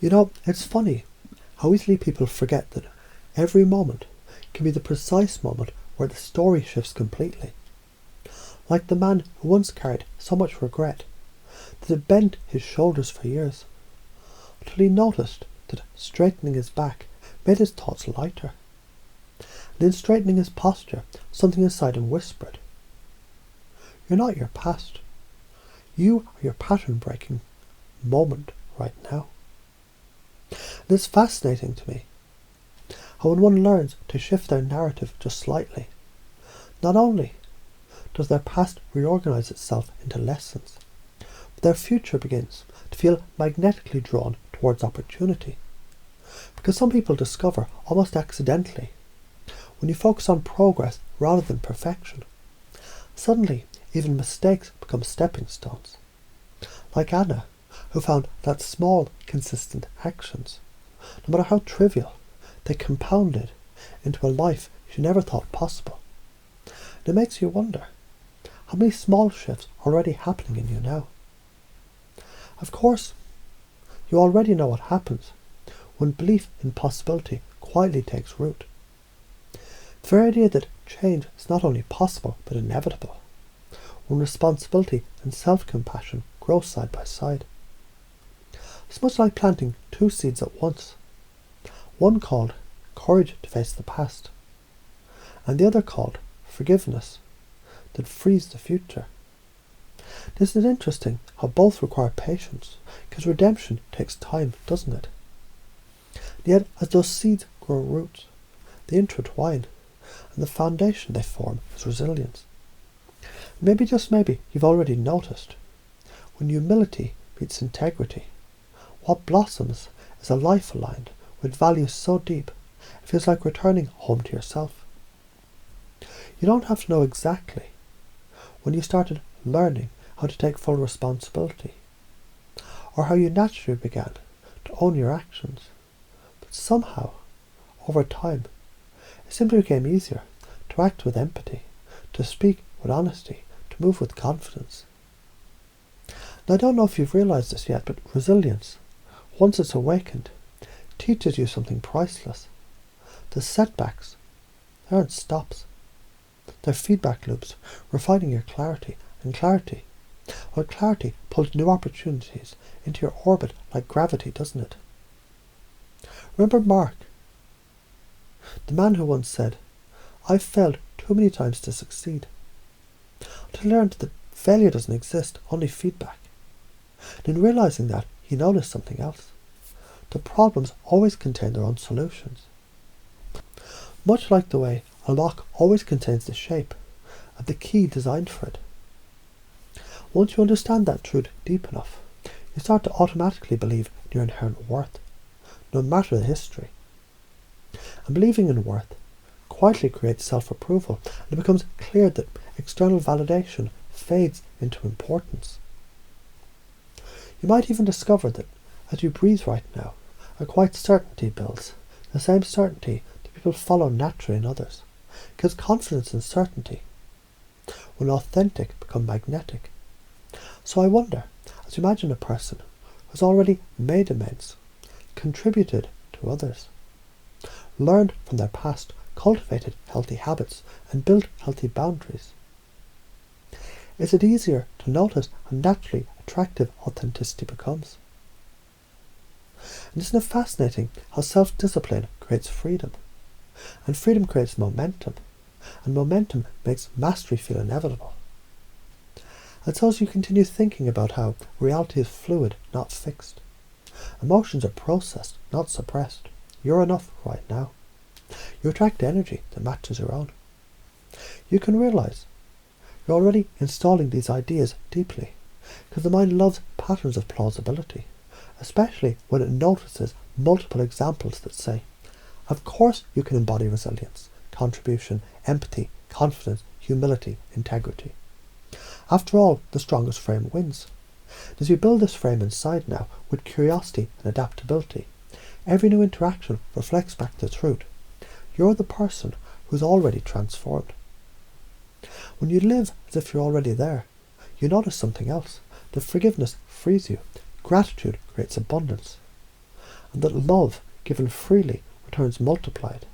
It's funny how easily people forget that every moment can be the precise moment where the story shifts completely. Like the man who once carried so much regret that it bent his shoulders for years, until he noticed that straightening his back made his thoughts lighter. And in straightening his posture, something inside him whispered, "You're not your past. You are your pattern-breaking moment right now." And it's fascinating to me how when one learns to shift their narrative just slightly, not only does their past reorganize itself into lessons, but their future begins to feel magnetically drawn towards opportunity. Because some people discover, almost accidentally, when you focus on progress rather than perfection, suddenly even mistakes become stepping stones. Like Anna, who found that small, consistent actions, no matter how trivial, they compounded into a life she never thought possible. And it makes you wonder, how many small shifts are already happening in you now? Of course, you already know what happens when belief in possibility quietly takes root. The very idea that change is not only possible but inevitable, when responsibility and self-compassion grow side by side. It's much like planting two seeds at once, one called courage to face the past, and the other called forgiveness that frees the future. Isn't it interesting how both require patience, because redemption takes time, doesn't it? And yet, as those seeds grow roots, they intertwine, and the foundation they form is resilience. Maybe, just maybe, you've already noticed, when humility meets integrity, what blossoms is a life aligned with values so deep, it feels like returning home to yourself. You don't have to know exactly when you started learning how to take full responsibility, or how you naturally began to own your actions, but somehow, over time, it simply became easier to act with empathy, to speak with honesty, to move with confidence. And I don't know if you've realized this yet, but resilience, once it's awakened, teaches you something priceless. The setbacks, they aren't stops. They're feedback loops, refining your clarity, and clarity pulls new opportunities into your orbit like gravity, doesn't it? Remember Mark, the man who once said, "I've failed too many times to succeed," until he learned that failure doesn't exist, only feedback. And in realizing that, he noticed something else. The problems always contain their own solutions. Much like the way a lock always contains the shape of the key designed for it. Once you understand that truth deep enough, you start to automatically believe in your inherent worth, no matter the history. And believing in worth quietly creates self-approval, and it becomes clear that external validation fades into importance. You might even discover that as you breathe right now, a quiet certainty builds, the same certainty that people follow naturally in others, because confidence and certainty, when authentic, become magnetic. So I wonder, as you imagine a person who has already made amends, contributed to others, learned from their past, cultivated healthy habits, and built healthy boundaries, is it easier to notice how naturally attractive authenticity becomes? And isn't it fascinating how self-discipline creates freedom, and freedom creates momentum, and momentum makes mastery feel inevitable? And so as you continue thinking about how reality is fluid, not fixed, emotions are processed, not suppressed, you're enough right now. You attract energy that matches your own. You can realize you're already installing these ideas deeply, because the mind loves patterns of plausibility, especially when it notices multiple examples that say, of course you can embody resilience, contribution, empathy, confidence, humility, integrity. After all, the strongest frame wins. As you build this frame inside now with curiosity and adaptability, every new interaction reflects back the truth. You're the person who's already transformed. When you live as if you're already there, you notice something else. The forgiveness frees you. Gratitude creates abundance. and that love given freely returns multiplied.